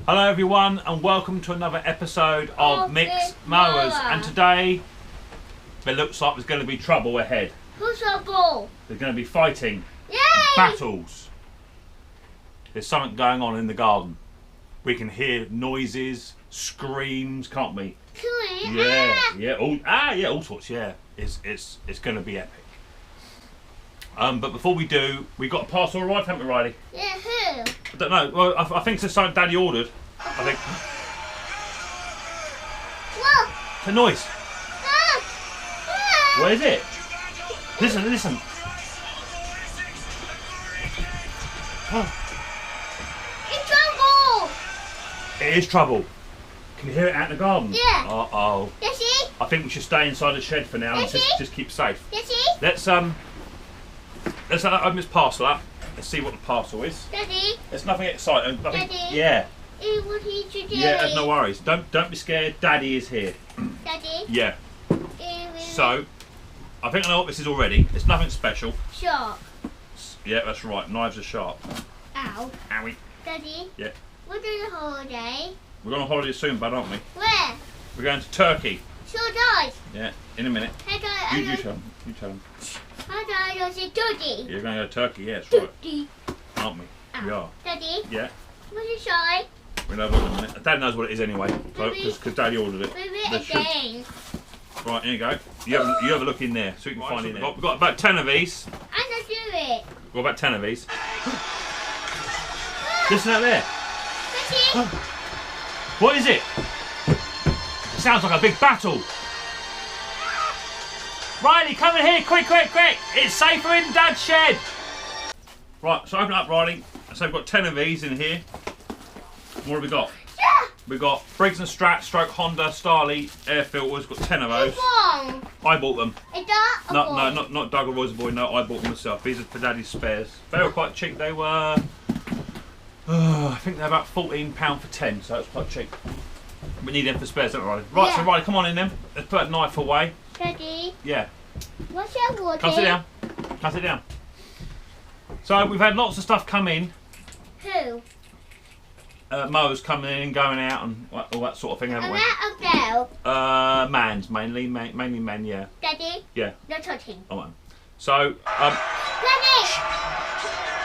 Hello everyone and welcome to another episode of Micks, Mowers. And today it looks like there's going to be trouble ahead. Who's trouble? There's going to be fighting, Yay! battles. There's something going on in the garden. We can hear noises, screams, can't we? Cool. Yeah, all sorts. Yeah, it's going to be epic. But before we do, we got a parcel arrived, haven't we, Riley? Yeah, who? I don't know. Well, I think it's something Daddy ordered. I think. Whoa! It's a noise. Ah! Where is it? Listen. Oh, It's trouble! it is trouble. Can you hear it out in the garden? Yeah. Uh-oh. Yesy? I think we should stay inside the shed for now and just keep safe. Yesy? Let's open this parcel up. Let's see what the parcel is. Daddy? There's nothing exciting. Nothing. Daddy? Yeah. What did you do? Yeah, no worries. Don't be scared. Daddy is here. Daddy? Yeah. So, I think I know what this is already. It's nothing special. Sharp. Yeah, that's right. Knives are sharp. Ow. Owie. Daddy? Yeah. We're doing a holiday. We're going on holiday soon, bud, aren't we? Where? We're going to Turkey. Sure does. Yeah, in a minute. Hey, Daddy. You tell them. You tell them. Hi, Daddy. I said Daddy. You're going to go to Turkey, yeah, that's right. Daddy. Aren't we? Ow. We are. Daddy? Yeah. What's your shy? We'll have a look in a minute. Dad knows what it is anyway, because Daddy ordered it. Move There it should- again. Right, here you go. You have a look in there, so we can find in there. We've got about 10 of these. I'm gonna do it. We've got about 10 of these. Listen out there. Daddy? What is it? It sounds like a big battle. Riley, come in here, quick. It's safer in Dad's shed. Right, so open up, Riley. So we've got 10 of these in here. What have we got? Yeah. We've got Briggs & Strat, Honda, Starley, air filters. Got 10 of those. Wrong. I bought them. Is that a boy? No, not Doug or Roy's boy. No, I bought them myself. These are for Daddy's spares. They were quite cheap. They were, I think they're about £14 for 10, so it's quite cheap. We need them for spares, don't we, Riley? Right, so Yeah. Riley, come on in then. Let's put that knife away. Daddy, Yeah. what's your water? Come sit down. Come sit down. So we've had lots of stuff come in. Who? Mowers coming in, going out, and all that sort of thing, haven't A we? rat or girl? Mans mainly men. Yeah. Daddy, Yeah. no touching. All right. So Daddy!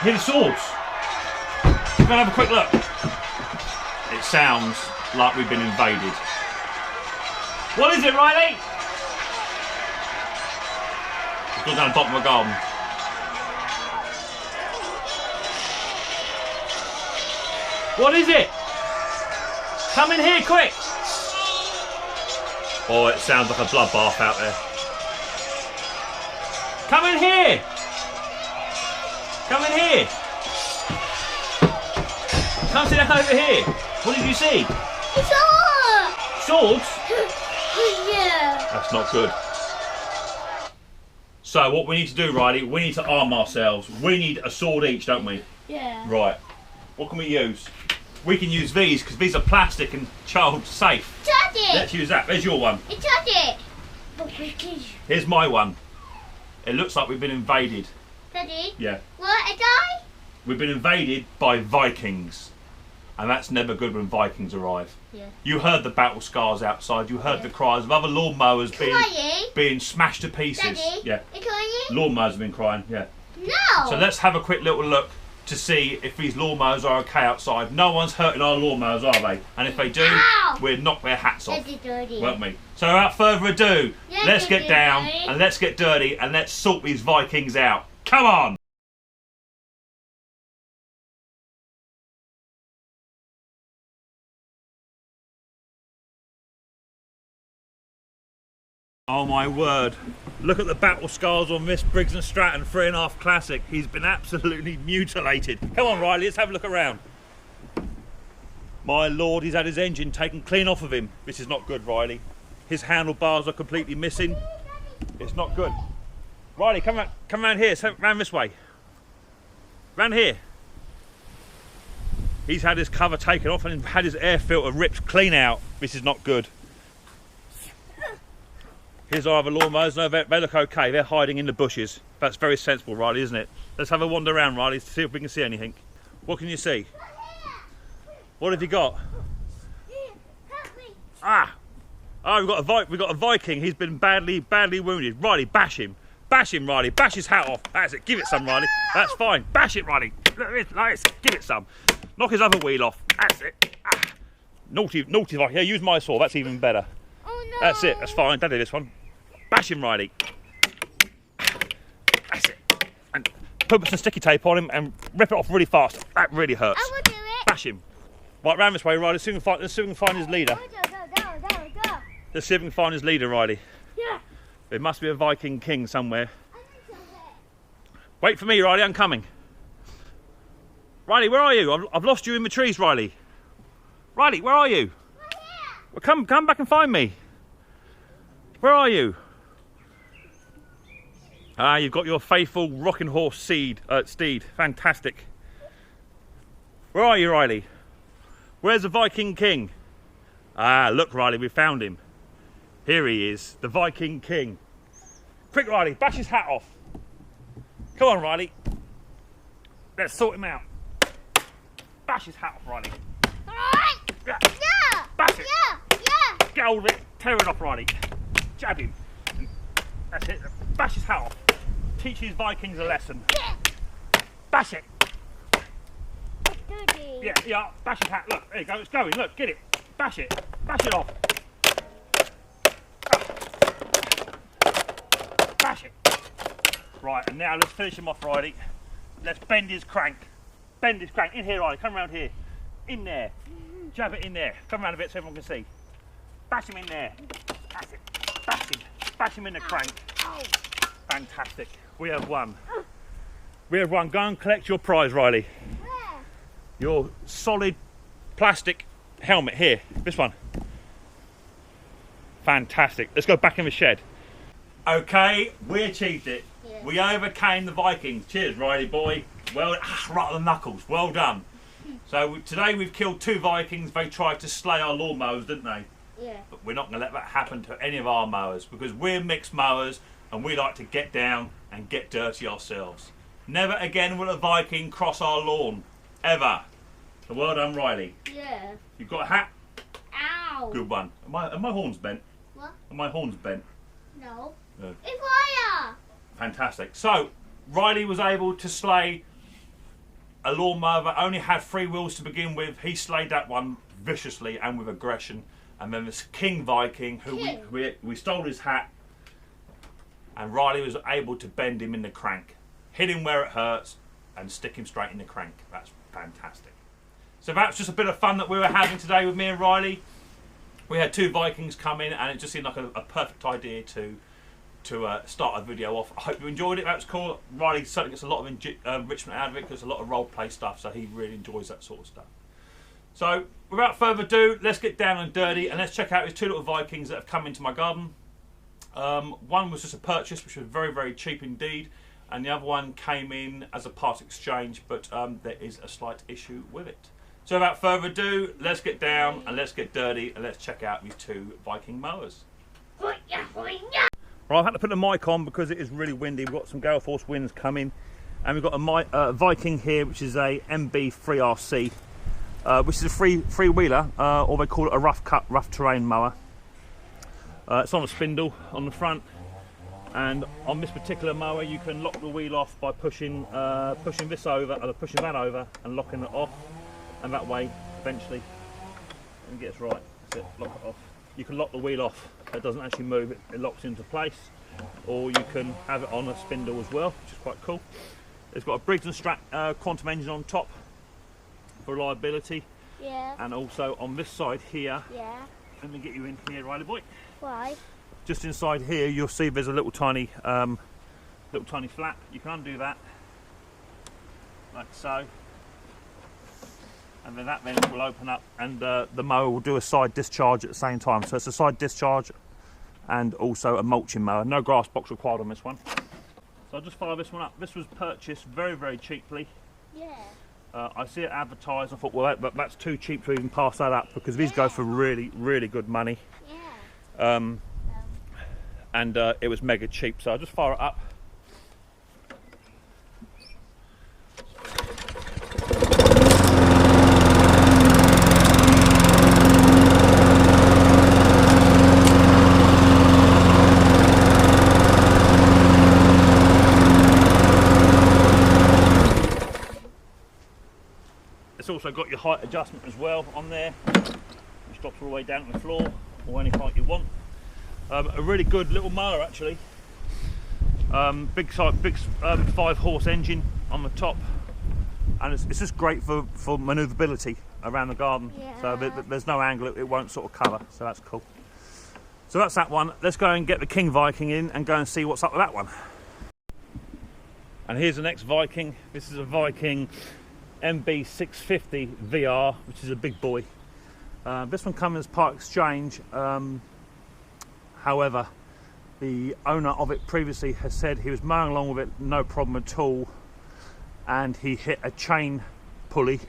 here are the swords. We're gonna have a quick look. It sounds like we've been invaded. What is it, Riley? It's gone down the bottom of the garden. What is it? Come in here, quick! Oh, it sounds like a bloodbath out there. Come in here! Come in here! Come sit down over here. What did you see? It's Swords? Yeah. That's not good. So what we need to do, Riley, we need to arm ourselves. We need a sword each, don't we? Yeah. Right. What can we use? We can use these because these are plastic and child safe. Daddy! Let's use that. There's your one. It's Daddy! But Daddy. Here's my one. It looks like we've been invaded. Daddy? Yeah. What? A die? We've been invaded by Vikings. And that's never good when Vikings arrive. Yeah. You heard the battle scars outside. You heard the cries of other lawnmowers Crying? being smashed to pieces. Daddy? Yeah. You crying? Lawnmowers have been crying, yeah. No! So let's have a quick little look to see if these lawnmowers are okay outside. No one's hurting our lawnmowers, are they? And if they do, Ow! we'll knock their hats off, Daddy dirty. won't we? So without further ado, Yeah, let's get Daddy down dirty. and let's get dirty and let's sort these Vikings out. Come on! Oh my word. Look at the battle scars on this Briggs & Stratton 3.5 Classic. He's been absolutely mutilated. Come on, Riley, let's have a look around. My lord, he's had his engine taken clean off of him. This is not good, Riley. His handlebars are completely missing. It's not good. Riley, come around here. Round this way. Round here. He's had his cover taken off and had his air filter ripped clean out. This is not good. Here's our other lawnmowers. No, they look okay. They're hiding in the bushes. That's very sensible, Riley, isn't it? Let's have a wander around, Riley, to see if we can see anything. What can you see? What have you got? Help me. Ah! Oh, we've got a Viking. He's been badly wounded. Riley, bash him. Bash him, Riley. Bash his hat off. That's it. Give it some, Riley. That's fine. Bash it, Riley. Like this. Give it some. Knock his other wheel off. That's it. Ah. Naughty Viking. Yeah, use my saw. That's even better. Oh no. That's it. That's fine. Don't do this one. Bash him, Riley. That's it. And put some sticky tape on him and rip it off really fast. That really hurts. I will do it. Bash him. Right, round this way, Riley. Let's see if we can find his leader. Go. Let's see if we can find his leader, Riley. Yeah. There must be a Viking king somewhere. Wait for me, Riley. I'm coming. Riley, where are you? I've lost you in the trees, Riley. Riley, where are you? Well, come back and find me. Where are you? Ah, you've got your faithful rocking horse steed. Fantastic. Where are you, Riley? Where's the Viking king? Ah, look, Riley, we found him. Here he is, the Viking king. Quick, Riley, bash his hat off. Come on, Riley. Let's sort him out. Bash his hat off, Riley. Alright. Yeah. Yeah. Bash it. Yeah. Get hold of it. Tear it off, Riley. Jab him. That's it. Bash his hat off. Teach these Vikings a lesson. Bash it. Dirty. Yeah. Bash his hat. Look, there you go. It's going. Look, get it. Bash it. Bash it off. Bash it. Right, and now let's finish him off, Riley. Let's bend his crank. Bend his crank. In here, Riley. Come around here. In there. Jab it in there. Come around a bit so everyone can see. Bash him in there. That's it. Bash him. Bash him in the crank. Fantastic. We have won. We have won. Go and collect your prize, Riley. Where? Your solid plastic helmet here. This one. Fantastic. Let's go back in the shed. Okay, we achieved it. Yeah. We overcame the Vikings. Cheers, Riley boy. Well, right on the knuckles. Well done. So today we've killed 2 Vikings. They tried to slay our lawnmowers, didn't they? Yeah. But we're not going to let that happen to any of our mowers because we're mixed mowers and we like to get down and get dirty ourselves. Never again will a Viking cross our lawn. Ever. So well done, Riley. Yeah. You've got a hat? Ow. Good one. Are my horns bent? What? Are my horns bent? No. No. It's wire. Fantastic. So, Riley was able to slay a lawnmower that only had 3 wheels to begin with. He slayed that one viciously and with aggression. And then this King Viking, who we stole his hat, and Riley was able to bend him in the crank, hit him where it hurts, and stick him straight in the crank. That's fantastic. So that's just a bit of fun that we were having today with me and Riley. We had 2 Vikings come in, and it just seemed like a perfect idea to start a video off. I hope you enjoyed it. That was cool. Riley certainly gets a lot of enrichment out of it because there's a lot of role play stuff, so he really enjoys that sort of stuff. So without further ado, let's get down and dirty and let's check out these 2 little Vikings that have come into my garden. One was just a purchase, which was very, very cheap indeed, and the other one came in as a part exchange, but there is a slight issue with it. So without further ado, let's get down and let's get dirty and let's check out these 2 Viking mowers. Right, I've had to put the mic on because it is really windy. We've got some gale force winds coming, and we've got a Viking here, which is a MB3RC, which is a free-wheeler, or they call it a rough terrain mower. It's on a spindle on the front, and on this particular mower you can lock the wheel off by pushing this over, or pushing that over and locking it off, and that way eventually, and get it right, that's it, lock it off. You can lock the wheel off, it doesn't actually move, it locks into place, or you can have it on a spindle as well, which is quite cool. It's got a Briggs & Strat quantum engine on top for reliability. Yeah. And also on this side here, Yeah. let me get you in here, Riley boy. Why? Just inside here you'll see there's a little tiny flap. You can undo that like so, and then that vent will open up, and the mower will do a side discharge at the same time. So it's a side discharge and also a mulching mower. No grass box required on this one. So I'll just fire this one up. This was purchased very, very cheaply. Yeah. I see it advertised. I thought, well, that's too cheap to even pass that up, because these go for really, really good money. Yeah. And it was mega cheap, so I'll just fire it up. your height adjustment as well on there, which drops all the way down to the floor, or any height you want. A really good little mower actually. Big 5-horse engine on the top, and it's just great for manoeuvrability around the garden. Yeah. So there's no angle it won't sort of cover, so that's cool. So that's that one. Let's go and get the King Viking in and go and see what's up with that one. And here's the next Viking. This is a Viking MB650 VR, which is a big boy. This one comes as part exchange. However, the owner of it previously has said he was mowing along with it, no problem at all, and he hit a chain pulley,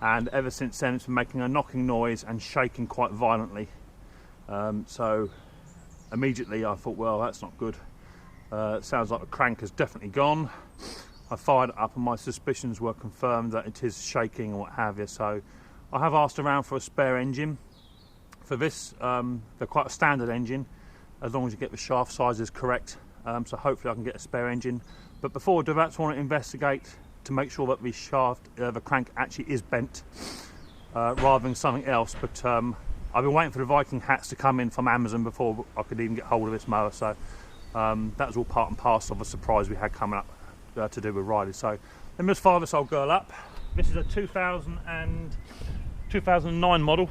and ever since then it's been making a knocking noise and shaking quite violently. So immediately I thought, well, that's not good. It sounds like the crank has definitely gone. I fired it up and my suspicions were confirmed that it is shaking and what have you. So I have asked around for a spare engine for this. They're quite a standard engine, as long as you get the shaft sizes correct. So hopefully I can get a spare engine. But before I do that, I just want to investigate to make sure that the shaft, the crank actually is bent, rather than something else. But I've been waiting for the Viking hats to come in from Amazon before I could even get hold of this mower. So that was all part and parcel of a surprise we had coming up to do with Riley. So let me just fire this old girl up. This is a 2009 model.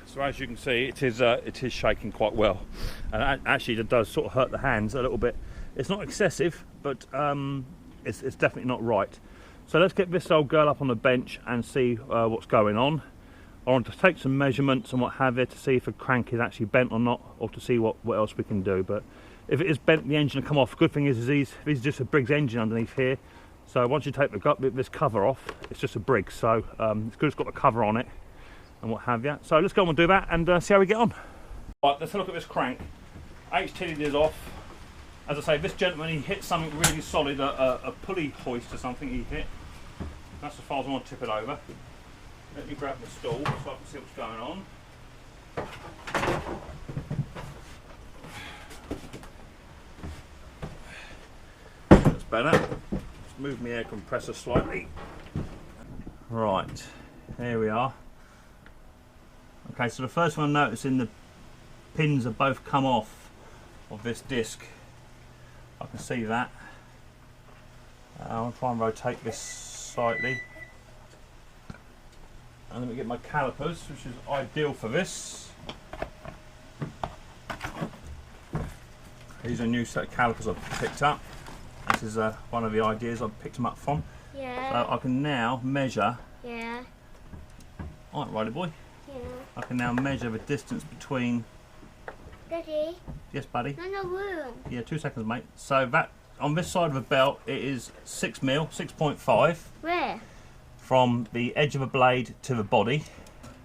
So as you can see, it is shaking quite well, and actually it does sort of hurt the hands a little bit. It's not excessive, but it's definitely not right. So let's get this old girl up on the bench and see what's going on. I want to take some measurements and what have you to see if the crank is actually bent or not, or to see what else we can do. But if it is bent, the engine will come off. Good thing is this is just a Briggs engine underneath here. So once you take this cover off, it's just a Briggs. So it's good it's got the cover on it and what have you. So let's go and do that and see how we get on. Right, let's look at this crank. HT'd is off. As I say, this gentleman, he hit something really solid, a pulley hoist or something he hit. That's as far as I want to tip it over. Let me grab the stool so I can see what's going on. That's better. Let's move my air compressor slightly. Right, here we are. Okay, so the first one I'm noticing, the pins are both come off of this disc. I can see that. I'll try and rotate this slightly. And let me get my calipers, which is ideal for this. These are a new set of calipers I've picked up. This is one of the ideas I've picked them up from. Yeah. So I can now measure. Yeah. Alright, Riley boy. Yeah. I can now measure the distance between. Daddy. Yes, buddy. No room. Yeah, 2 seconds, mate. So that on this side of the belt, it is 6 mil, 6.5. Where? From the edge of a blade to the body.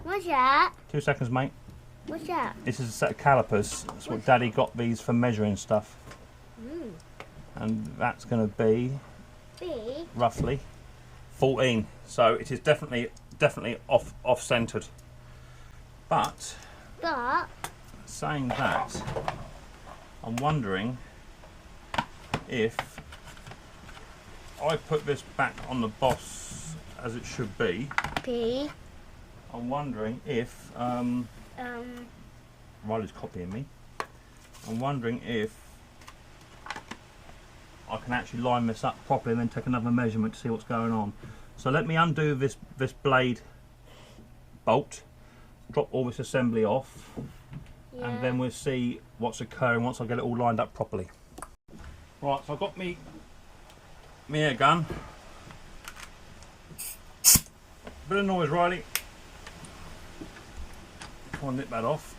What's that? 2 seconds, mate. What's that? This is a set of calipers. That's what Daddy got these for measuring stuff. Mm. And that's going to be Big. roughly 14. So it is definitely off-centered. But saying that, I'm wondering if I put this back on the boss as it should be. P. I'm wondering if Riley's copying me. I'm wondering if I can actually line this up properly and then take another measurement to see what's going on. So let me undo this blade bolt, drop all this assembly off, and then we'll see what's occurring once I get it all lined up properly. Right, so I've got me air gun. Bit of noise, Riley. Try and nip that off.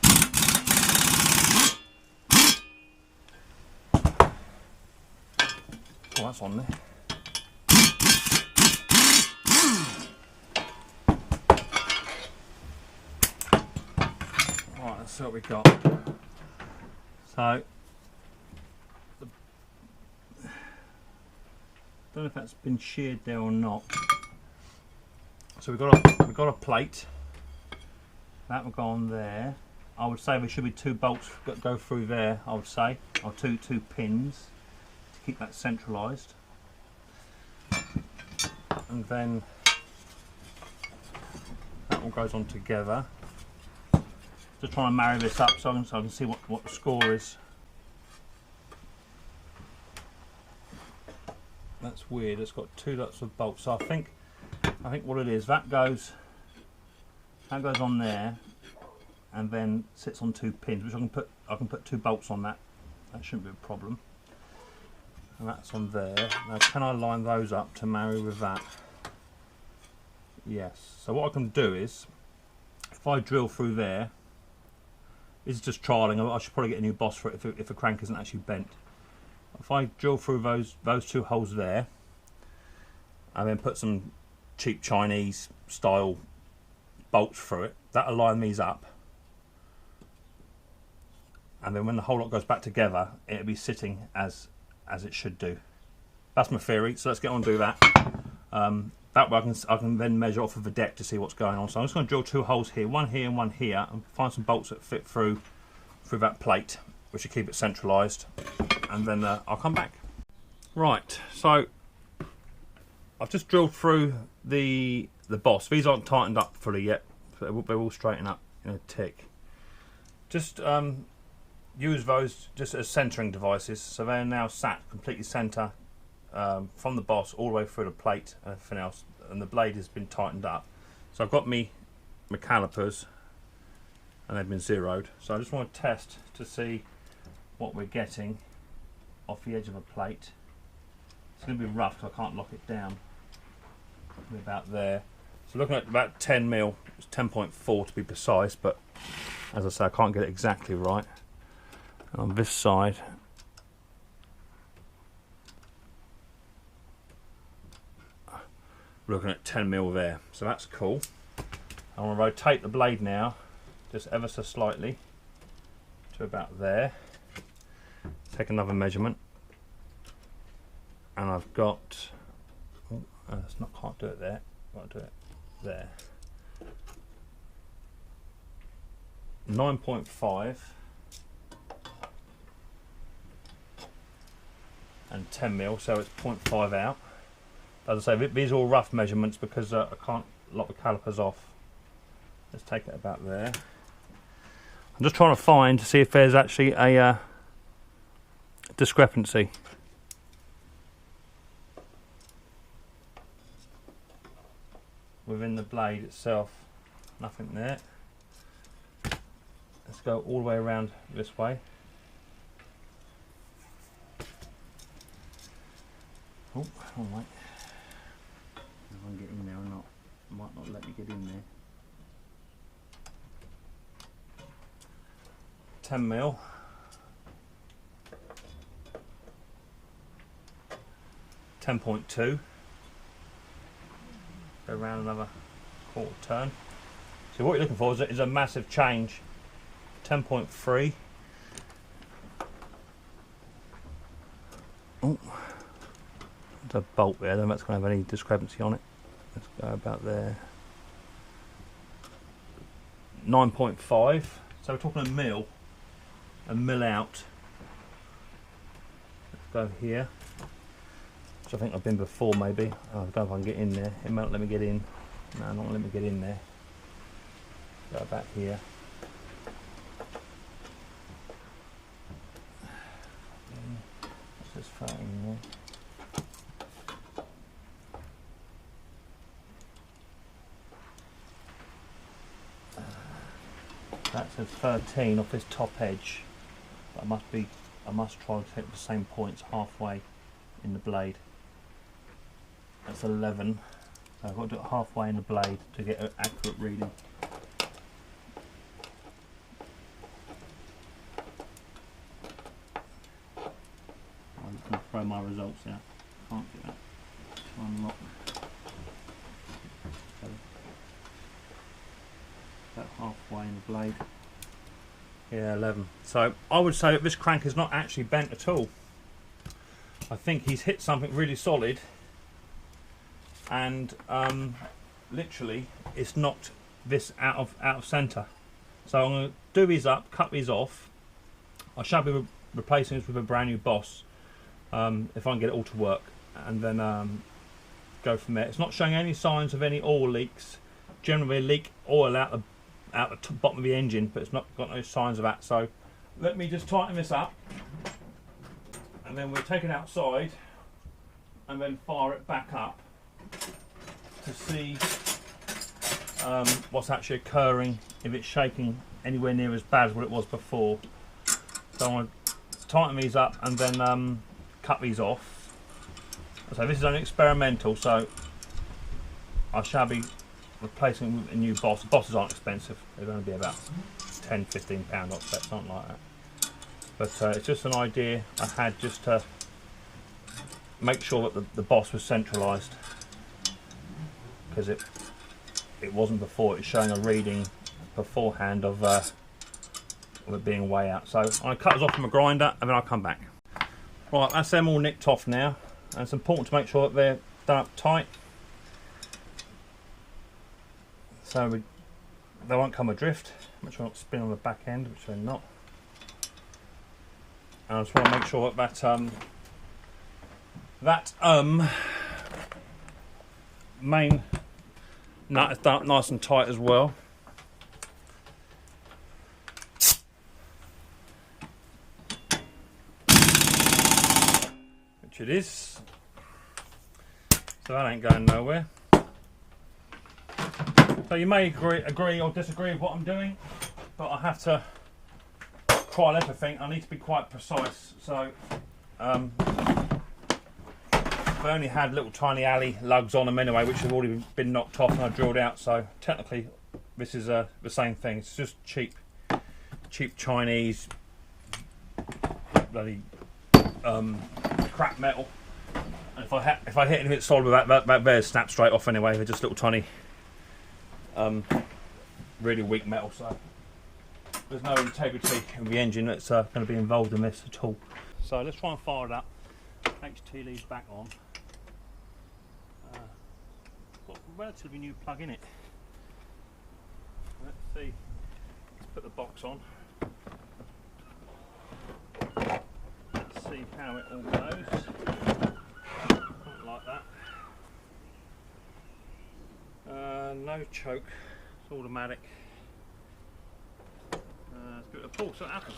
Oh, that's on there. Right, let's see what we got. So Don't know if that's been sheared there or not. So we've got a plate. That will go on there. I would say there should be 2 bolts that go through there, I would say, or two pins to keep that centralised. And then that all goes on together. Just trying to marry this up so I can see what the score is. That's weird. It's got 2 lots of bolts. So I think what it is, that goes on there, and then sits on 2 pins, which I can put 2 bolts on that. That shouldn't be a problem. And that's on there. Now, can I line those up to marry with that? Yes. So what I can do is, if I drill through there, this is just trialing. I should probably get a new boss for it if the crank isn't actually bent. If I drill through those 2 holes there, and then put some cheap Chinese style bolts through it, that'll line these up. And then when the whole lot goes back together, it'll be sitting as it should do. That's my theory. So let's get on and do that. That way I can then measure off of the deck to see what's going on. So I'm just going to drill 2 holes here, one here and one here, and find some bolts that fit through that plate, which will keep it centralised. And then I'll come back. Right, so I've just drilled through the boss. These aren't tightened up fully yet, but they will straighten up in a tick. Just use those just as centering devices, so they're now sat completely centre from the boss all the way through the plate and everything else, and the blade has been tightened up. So I've got my calipers, and they've been zeroed. So I just want to test to see what we're getting off the edge of a plate. It's going to be rough because I can't lock it down. It'll be about there. So looking at about 10 mil, it's 10.4 to be precise, but as I say, I can't get it exactly right. And on this side, we're looking at 10 mil there, so that's cool. I want to rotate the blade now, just ever so slightly, to about there. Take another measurement, and I've got, can't do it there, got to do it there. 9.5 and 10 mil, so it's 0.5 out. As I say, these are all rough measurements because I can't lock the calipers off. Let's take it about there. I'm just trying to find to see if there's actually a discrepancy. Within the blade itself, nothing there. Let's go all the way around this way. Oh, alright. If I can get in there or not. It might not let me get in there. 10 mil. 10.2. Go around another quarter turn. So what you're looking for is a massive change. 10.3. Oh, there's a bolt there. I don't know if that's going to have any discrepancy on it. Let's go about there. 9.5. So we're talking a mil out. Let's go here. Which I think I've been before maybe. Oh, I don't know if I can get in there. It won't let me get in. No, not going to let me get in there. Go back here. What's this fat in there? That says 13 off this top edge. But I must try to hit the same points halfway in the blade. That's 11. So I've got to do it halfway in the blade to get an accurate reading. I'm just going to throw my results out. Can't get that to unlock. So about halfway in the blade. Yeah, 11. So I would say that this crank is not actually bent at all. I think he's hit something really solid and literally it's knocked this out of centre. So I'm going to do these up, cut these off. I shall be replacing this with a brand new boss if I can get it all to work, and then go from there. It's not showing any signs of any oil leaks. Generally, leak oil out the bottom of the engine, but it's not got no signs of that. So let me just tighten this up, and then we'll take it outside and then fire it back up to see what's actually occurring, if it's shaking anywhere near as bad as what it was before. So I'm going to tighten these up and then cut these off. So this is only experimental, so I shall be replacing with a new boss. The bosses aren't expensive, they're going to be about £10–15, I expect, something like that. But it's just an idea I had, just to make sure that the boss was centralised, because it wasn't before. It was showing a reading beforehand of it being way out. So I cut those off from a grinder and then I'll come back. Right, that's them all nicked off now, and it's important to make sure that they're done up tight, so they won't come adrift. Make sure not spin on the back end, which they're not. And I just want to make sure that main nut is done up nice and tight as well. Which it is. So that ain't going nowhere. So you may agree or disagree with what I'm doing, but I have to trial everything. I need to be quite precise. So I only had little tiny alley lugs on them anyway, which have already been knocked off and I drilled out. So technically this is the same thing. It's just cheap Chinese bloody crap metal. And if I hit anything solid with that bears snap straight off anyway. They're just little tiny really weak metal, so there's no integrity in the engine that's going to be involved in this at all. So let's try and fire it up. HT leads back on. Got a relatively new plug in it. Let's see. Let's put the box on. Let's see how it all goes. Something like that. No choke. It's automatic. Let's give it a pull so it happens.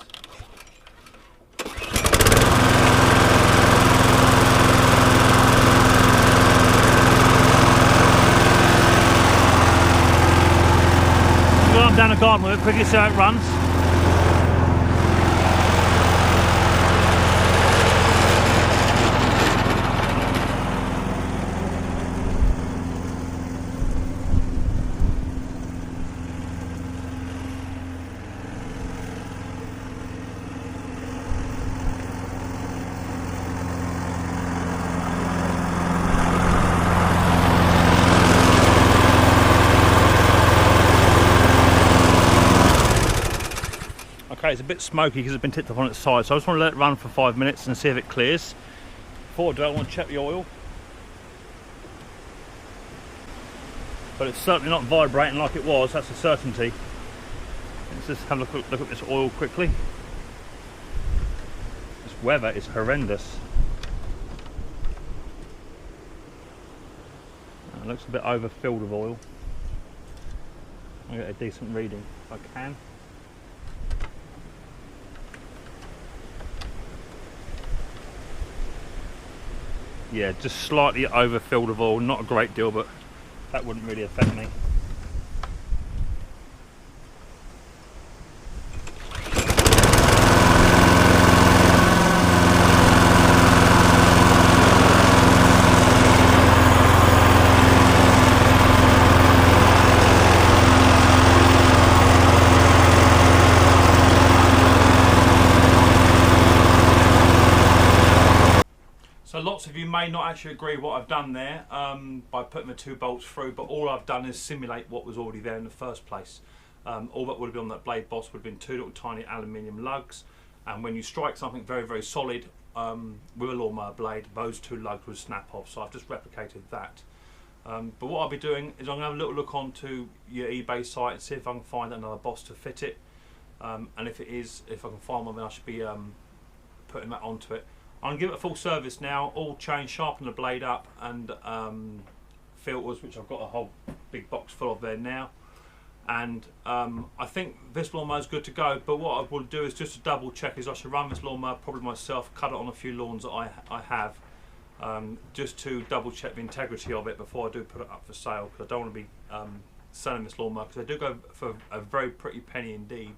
I'm down the garden with it, quickly see how it runs. Okay, it's a bit smoky because it's been tipped up on its side, so I just want to let it run for 5 minutes and see if it clears. Before I do, I want to check the oil. But it's certainly not vibrating like it was, that's a certainty. Let's just have a look at this oil quickly. This weather is horrendous. It looks a bit overfilled with oil. I'll get a decent reading if I can. Yeah, just slightly overfilled with oil, not a great deal, but that wouldn't really affect me. So lots of you may not actually agree with what I've done there by putting the 2 bolts through, but all I've done is simulate what was already there in the first place. All that would have been on that blade boss would have been 2 little tiny aluminium lugs, and when you strike something very, very solid with a lawnmower blade, those 2 lugs would snap off. So I've just replicated that. But what I'll be doing is I'm going to have a little look onto your eBay site and see if I can find another boss to fit it. And if I can find one, then I should be putting that onto it. I'm going to give it a full service now, all change, sharpen the blade up, and filters, which I've got a whole big box full of there now. And I think this lawnmower is good to go, but what I will do is just to double check is I should run this lawnmower probably myself, cut it on a few lawns that I have, just to double check the integrity of it before I do put it up for sale, because I don't want to be selling this lawnmower, because I do go for a very pretty penny indeed,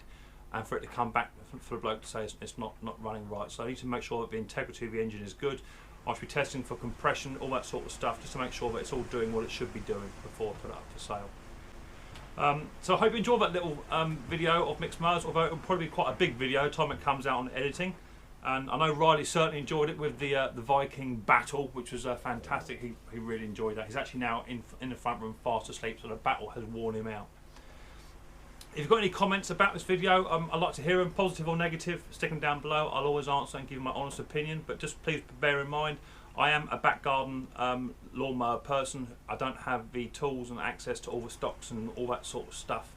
and for it to come back for the bloke to say it's not running right. So I need to make sure that the integrity of the engine is good. I should be testing for compression, all that sort of stuff, just to make sure that it's all doing what it should be doing before I put it up for sale. So I hope you enjoyed that little video of Micks Mowers, although it will probably be quite a big video by the time it comes out on editing. And I know Riley certainly enjoyed it with the Viking battle, which was fantastic. He really enjoyed that. He's actually now in the front room fast asleep, so the battle has worn him out. If you've got any comments about this video, I'd like to hear them, positive or negative. Stick them down below. I'll always answer and give you my honest opinion, but just please bear in mind, I am a back garden lawnmower person. I don't have the tools and access to all the stocks and all that sort of stuff.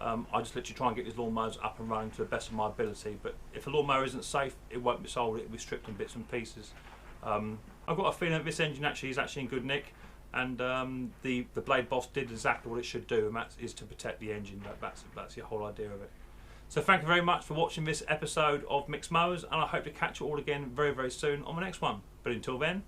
I just literally try and get these lawnmowers up and running to the best of my ability. But if a lawnmower isn't safe, it won't be sold. It will be stripped in bits and pieces. I've got a feeling that this engine is actually in good nick, and the blade boss did exactly what it should do, and that is to protect the engine. That's the whole idea of it. So thank you very much for watching this episode of Micks Mowers, and I hope to catch you all again very, very soon on the next one. But until then,